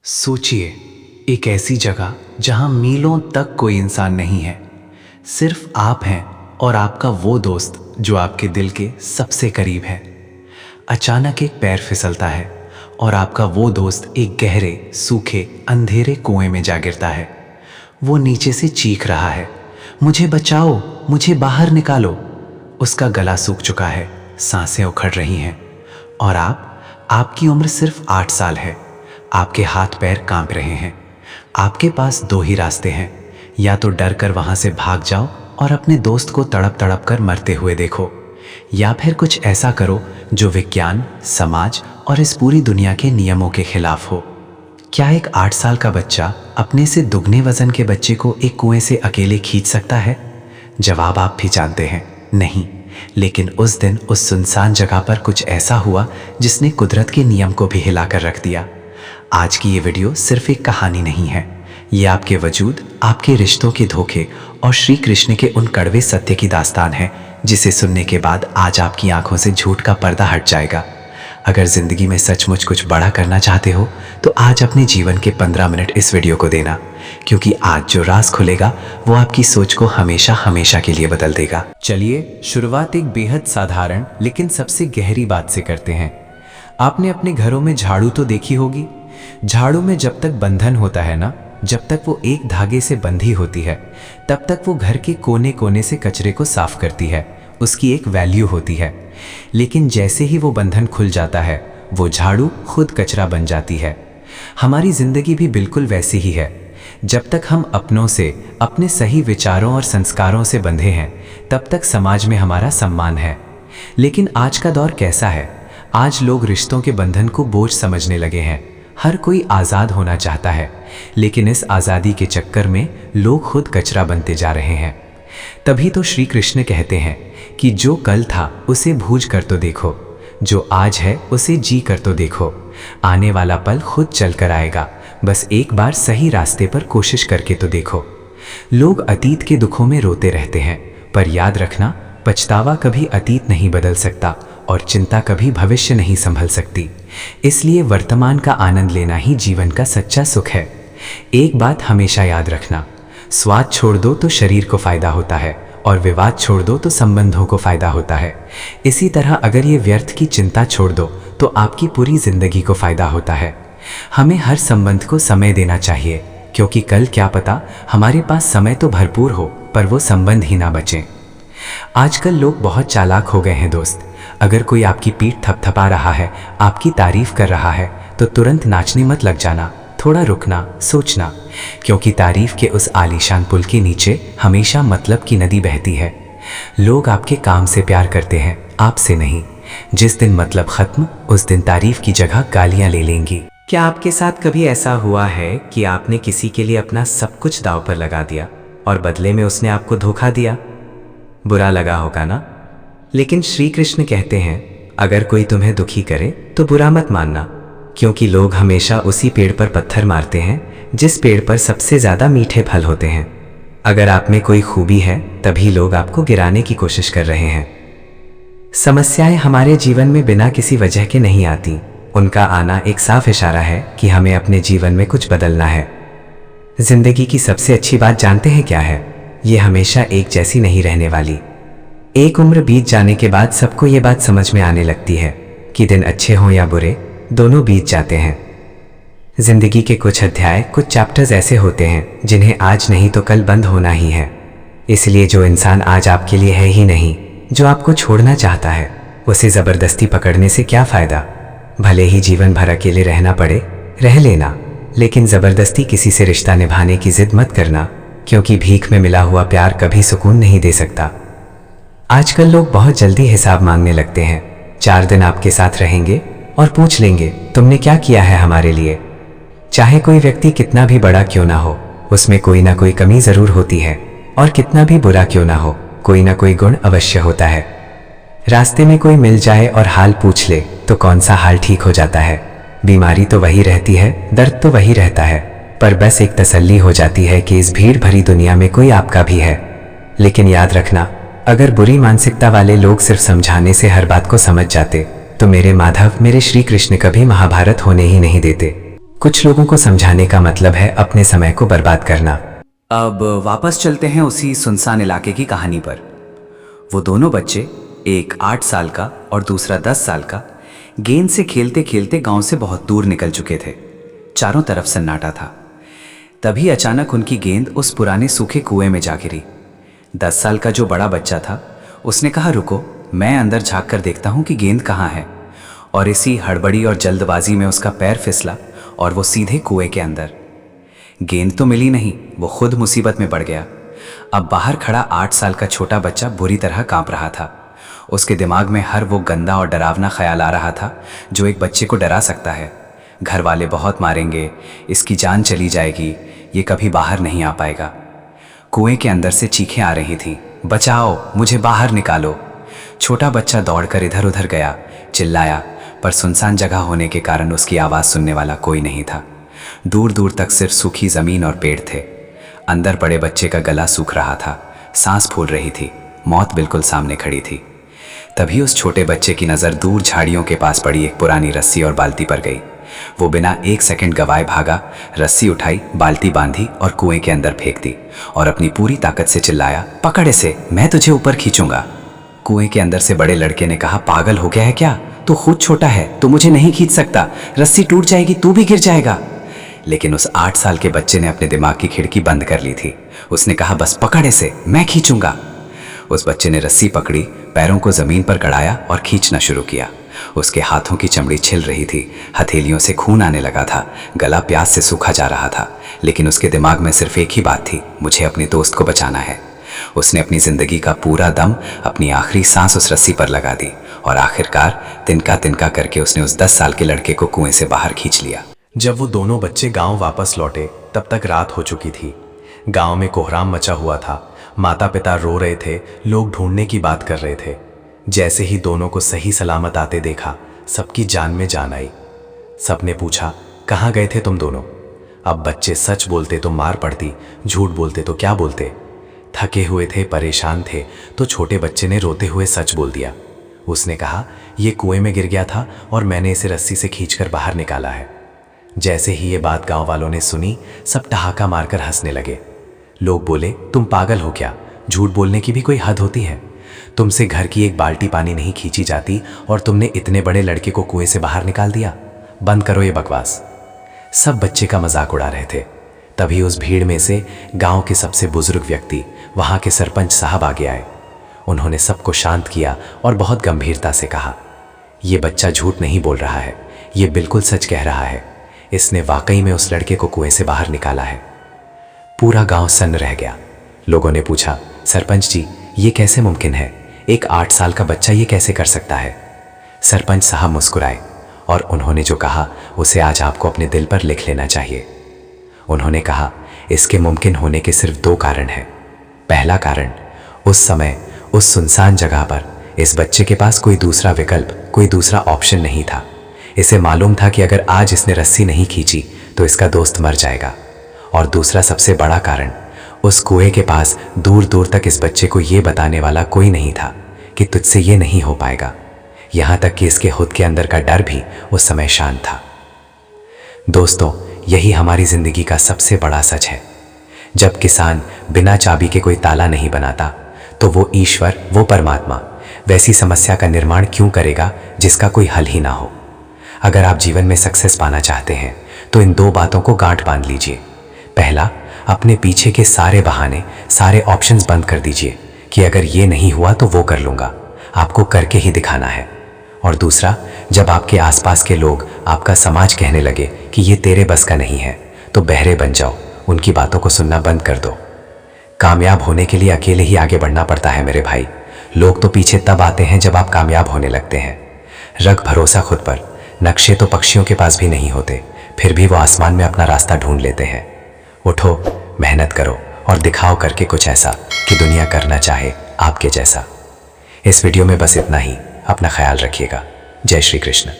सोचिए, एक ऐसी जगह जहां मीलों तक कोई इंसान नहीं है, सिर्फ आप हैं और आपका वो दोस्त जो आपके दिल के सबसे करीब है। अचानक एक पैर फिसलता है और आपका वो दोस्त एक गहरे, सूखे, अंधेरे कुएं में जा गिरता है। वो नीचे से चीख रहा है, मुझे बचाओ, मुझे बाहर निकालो। उसका गला सूख चुका है, सांसें उखड़ रही हैं और आपकी उम्र सिर्फ 8 साल है। आपके हाथ पैर कांप रहे हैं। आपके पास दो ही रास्ते हैं, या तो डर कर वहां से भाग जाओ और अपने दोस्त को तड़प तड़प कर मरते हुए देखो, या फिर कुछ ऐसा करो जो विज्ञान, समाज और इस पूरी दुनिया के नियमों के खिलाफ हो। क्या एक 8 साल का बच्चा अपने से दुगने वजन के बच्चे को एक कुएं से अकेले खींच सकता है? जवाब आप भी जानते हैं, नहीं। लेकिन उस दिन उस सुनसान जगह पर कुछ ऐसा हुआ जिसने कुदरत के नियम को भी हिलाकर रख दिया। आज की ये वीडियो सिर्फ एक कहानी नहीं है, ये आपके वजूद, आपके रिश्तों के धोखे और श्री कृष्ण के उन कड़वे सत्य की दास्तान है जिसे सुनने के बाद आज आपकी आंखों से झूठ का पर्दा हट जाएगा। अगर जिंदगी में सचमुच कुछ बड़ा करना चाहते हो तो आज अपने जीवन के 15 मिनट इस वीडियो को देना, क्योंकि आज जो राज खुलेगा वो आपकी सोच को हमेशा हमेशा के लिए बदल देगा। चलिए शुरुआत एक बेहद साधारण लेकिन सबसे गहरी बात से करते हैं। आपने अपने घरों में झाड़ू तो देखी होगी। झाड़ू में जब तक बंधन होता है ना, जब तक वो एक धागे से बंधी होती है, तब तक वो घर के कोने कोने से कचरे को साफ करती है, उसकी एक वैल्यू होती है। लेकिन जैसे ही वो बंधन खुल जाता है, वो झाड़ू खुद कचरा बन जाती है। हमारी जिंदगी भी बिल्कुल वैसी ही है। जब तक हम अपनों से, अपने सही विचारों और संस्कारों से बंधे हैं, तब तक समाज में हमारा सम्मान है। लेकिन आज का दौर कैसा है? आज लोग रिश्तों के बंधन को बोझ समझने लगे हैं। हर कोई आज़ाद होना चाहता है, लेकिन इस आज़ादी के चक्कर में लोग खुद कचरा बनते जा रहे हैं। तभी तो श्री कृष्ण कहते हैं कि जो कल था उसे भूल कर तो देखो, जो आज है उसे जी कर तो देखो। आने वाला पल खुद चल कर आएगा, बस एक बार सही रास्ते पर कोशिश करके तो देखो। लोग अतीत के दुखों में रोते रहते हैं, पर याद रखना, पछतावा कभी अतीत नहीं बदल सकता और चिंता कभी भविष्य नहीं संभल सकती। इसलिए वर्तमान का आनंद लेना ही जीवन का सच्चा सुख है। एक बात हमेशा याद रखना, स्वाद छोड़ दो तो शरीर को फायदा होता है और विवाद छोड़ दो तो संबंधों को फायदा होता है। इसी तरह अगर ये व्यर्थ की चिंता छोड़ दो तो आपकी पूरी जिंदगी को फायदा होता है। हमें हर संबंध को समय देना चाहिए, क्योंकि कल क्या पता हमारे पास समय तो भरपूर हो पर वो संबंध ही ना बचें। आजकल लोग बहुत चालाक हो गए हैं दोस्त। अगर कोई आपकी पीठ थपथपा रहा है, आपकी तारीफ कर रहा है, तो तुरंत नाचने मत लग जाना, थोड़ा रुकना, सोचना, क्योंकि तारीफ के उस आलीशान पुल के नीचे हमेशा मतलब की नदी बहती है। लोग आपके काम से प्यार करते हैं, आपसे नहीं। जिस दिन मतलब खत्म, उस दिन तारीफ की जगह गालियां ले लेंगी। क्या आपके साथ कभी ऐसा हुआ है कि आपने किसी के लिए अपना सब कुछ दांव पर लगा दिया और बदले में उसने आपको धोखा दिया? बुरा लगा होगा ना? लेकिन श्री कृष्ण कहते हैं, अगर कोई तुम्हें दुखी करे तो बुरा मत मानना, क्योंकि लोग हमेशा उसी पेड़ पर पत्थर मारते हैं जिस पेड़ पर सबसे ज्यादा मीठे फल होते हैं। अगर आप में कोई खूबी है तभी लोग आपको गिराने की कोशिश कर रहे हैं। समस्याएं हमारे जीवन में बिना किसी वजह के नहीं आती। उनका आना एक साफ इशारा है कि हमें अपने जीवन में कुछ बदलना है। जिंदगी की सबसे अच्छी बात जानते हैं क्या है? ये हमेशा एक जैसी नहीं रहने वाली। एक उम्र बीत जाने के बाद सबको ये बात समझ में आने लगती है कि दिन अच्छे हों या बुरे, दोनों बीत जाते हैं। जिंदगी के कुछ अध्याय, कुछ चैप्टर्स ऐसे होते हैं जिन्हें आज नहीं तो कल बंद होना ही है। इसलिए जो इंसान आज आपके लिए है ही नहीं, जो आपको छोड़ना चाहता है, उसे जबरदस्ती पकड़ने से क्या फायदा? भले ही जीवन भर अकेले रहना पड़े, रह लेना, लेकिन जबरदस्ती किसी से रिश्ता निभाने की जिद मत करना, क्योंकि भीख में मिला हुआ प्यार कभी सुकून नहीं दे सकता। आजकल लोग बहुत जल्दी हिसाब मांगने लगते हैं। 4 दिन आपके साथ रहेंगे और पूछ लेंगे, तुमने क्या किया है हमारे लिए? चाहे कोई व्यक्ति कितना भी बड़ा क्यों ना हो, उसमें कोई ना कोई कमी जरूर होती है, और कितना भी बुरा क्यों ना हो, कोई ना कोई गुण अवश्य होता है। रास्ते में कोई मिल जाए और हाल पूछ ले तो कौन सा हाल ठीक हो जाता है? बीमारी तो वही रहती है, दर्द तो वही रहता है, पर बस एक तसल्ली हो जाती है कि इस भीड़ भरी दुनिया में कोई आपका भी है। लेकिन याद रखना, अगर बुरी मानसिकता वाले लोग सिर्फ समझाने से हर बात को समझ जाते तो मेरे माधव, मेरे श्री कृष्ण कभी महाभारत होने ही नहीं देते। कुछ लोगों को समझाने का मतलब है अपने समय को बर्बाद करना। अब वापस चलते हैं उसी सुनसान इलाके की कहानी पर। वो दोनों बच्चे, एक 8 साल का और दूसरा 10 साल का, गेंद से खेलते खेलते गांव से बहुत दूर निकल चुके थे। चारों तरफ सन्नाटा था। तभी अचानक उनकी गेंद उस पुराने सूखे कुएं में जा गिरी। 10 साल का जो बड़ा बच्चा था, उसने कहा, रुको, मैं अंदर झांक कर देखता हूं कि गेंद कहाँ है। और इसी हड़बड़ी और जल्दबाजी में उसका पैर फिसला और वो सीधे कुएं के अंदर। गेंद तो मिली नहीं, वो खुद मुसीबत में पड़ गया। अब बाहर खड़ा 8 साल का छोटा बच्चा बुरी तरह कांप रहा था। उसके दिमाग में हर वो गंदा और डरावना ख्याल आ रहा था जो एक बच्चे को डरा सकता है। घर वाले बहुत मारेंगे, इसकी जान चली जाएगी, ये कभी बाहर नहीं आ पाएगा। कुएं के अंदर से चीखें आ रही थीं, बचाओ, मुझे बाहर निकालो। छोटा बच्चा दौड़कर इधर उधर गया, चिल्लाया, पर सुनसान जगह होने के कारण उसकी आवाज़ सुनने वाला कोई नहीं था। दूर दूर तक सिर्फ सूखी ज़मीन और पेड़ थे। अंदर पड़े बच्चे का गला सूख रहा था, सांस फूल रही थी, मौत बिल्कुल सामने खड़ी थी। तभी उस छोटे बच्चे की नज़र दूर झाड़ियों के पास पड़ी एक पुरानी रस्सी और बाल्टी पर गई। वो बिना 1 सेकंड गवाए भागा, रस्सी उठाई, बाल्टी बांधी और कुएं के अंदर फेंक दी और अपनी पूरी ताकत से चिल्लाया, पकड़ इसे, मैं तुझे ऊपर खींचूंगा। कुएं के अंदर से बड़े लड़के ने कहा, पागल हो गया है क्या? तू खुद छोटा है, तू मुझे नहीं खींच सकता, रस्सी टूट जाएगी, तू भी गिर जाएगा। लेकिन उस 8 साल के बच्चे ने अपने दिमाग की खिड़की बंद कर ली थी। उसने कहा, बस पकड़ इसे, मैं खींचूंगा। उस बच्चे ने रस्सी पकड़ी, पैरों को जमीन पर गड़ाया और खींचना शुरू किया। उसके हाथों की चमड़ी छिल रही थी, हथेलियों से खून आने लगा था, गला प्यास से सूखा जा रहा था। लेकिन उसके दिमाग में सिर्फ एक ही बात थी, मुझे अपने दोस्त को बचाना है। उसने अपनी जिंदगी का पूरा दम, अपनी आखिरी सांस उस रस्सी पर लगा दी और आखिरकार तिनका तिनका करके उसने उस 10 साल के लड़के को कुएं से बाहर खींच लिया। जब वो दोनों बच्चे गांव वापस लौटे तब तक रात हो चुकी थी। गांव में कोहराम मचा हुआ था। माता पिता रो रहे थे, लोग ढूंढने की बात कर रहे थे। जैसे ही दोनों को सही सलामत आते देखा, सबकी जान में जान आई। सबने पूछा, कहाँ गए थे तुम दोनों? अब बच्चे सच बोलते तो मार पड़ती, झूठ बोलते तो क्या बोलते। थके हुए थे, परेशान थे, तो छोटे बच्चे ने रोते हुए सच बोल दिया। उसने कहा, ये कुएं में गिर गया था और मैंने इसे रस्सी से खींचकर बाहर निकाला है। जैसे ही ये बात गांव वालों ने सुनी, सब ठहाका मारकर हंसने लगे। लोग बोले, तुम पागल हो क्या? झूठ बोलने की भी कोई हद होती है? तुमसे घर की एक बाल्टी पानी नहीं खींची जाती और तुमने इतने बड़े लड़के को कुएं से बाहर निकाल दिया। बंद करो ये बकवास। सब बच्चे का मजाक उड़ा रहे थे। तभी उस भीड़ में से गांव के सबसे बुजुर्ग व्यक्ति, वहां के सरपंच साहब आगे आए। उन्होंने सबको शांत किया और बहुत गंभीरता से कहा, यह बच्चा झूठ नहीं बोल रहा है, ये बिल्कुल सच कह रहा है। इसने वाकई में उस लड़के को कुएं से बाहर निकाला है। पूरा गांव सन्न रह गया। लोगों ने पूछा, सरपंच जी, ये कैसे मुमकिन है? एक 8 साल का बच्चा ये कैसे कर सकता है? सरपंच साहब मुस्कुराए और उन्होंने जो कहा उसे आज आपको अपने दिल पर लिख लेना चाहिए। उन्होंने कहा, इसके मुमकिन होने के सिर्फ 2 कारण हैं। पहला कारण, उस समय उस सुनसान जगह पर इस बच्चे के पास कोई दूसरा विकल्प, कोई दूसरा ऑप्शन नहीं था। इसे मालूम था कि अगर आज इसने रस्सी नहीं खींची तो इसका दोस्त मर जाएगा। और दूसरा सबसे बड़ा कारण, उस कुएं के पास दूर दूर तक इस बच्चे को ये बताने वाला कोई नहीं था कि तुझसे ये नहीं हो पाएगा। यहाँ तक कि इसके खुद के अंदर का डर भी उस समय शांत था। दोस्तों, यही हमारी जिंदगी का सबसे बड़ा सच है। जब किसान बिना चाबी के कोई ताला नहीं बनाता, तो वो ईश्वर, वो परमात्मा वैसी समस्या का निर्माण क्यों करेगा जिसका कोई हल ही ना हो। अगर आप जीवन में सक्सेस पाना चाहते हैं तो इन 2 बातों को गांठ बांध लीजिए। पहला, अपने पीछे के सारे बहाने, सारे ऑप्शंस बंद कर दीजिए कि अगर ये नहीं हुआ तो वो कर लूंगा। आपको करके ही दिखाना है। और दूसरा, जब आपके आसपास के लोग, आपका समाज कहने लगे कि ये तेरे बस का नहीं है, तो बहरे बन जाओ, उनकी बातों को सुनना बंद कर दो। कामयाब होने के लिए अकेले ही आगे बढ़ना पड़ता है मेरे भाई। लोग तो पीछे तब आते हैं जब आप कामयाब होने लगते हैं। रख भरोसा खुद पर। नक्शे तो पक्षियों के पास भी नहीं होते, फिर भी वो आसमान में अपना रास्ता ढूंढ लेते हैं। उठो, मेहनत करो और दिखाओ करके कुछ ऐसा कि दुनिया करना चाहे आपके जैसा। इस वीडियो में बस इतना ही। अपना ख्याल रखिएगा। जय श्री कृष्ण।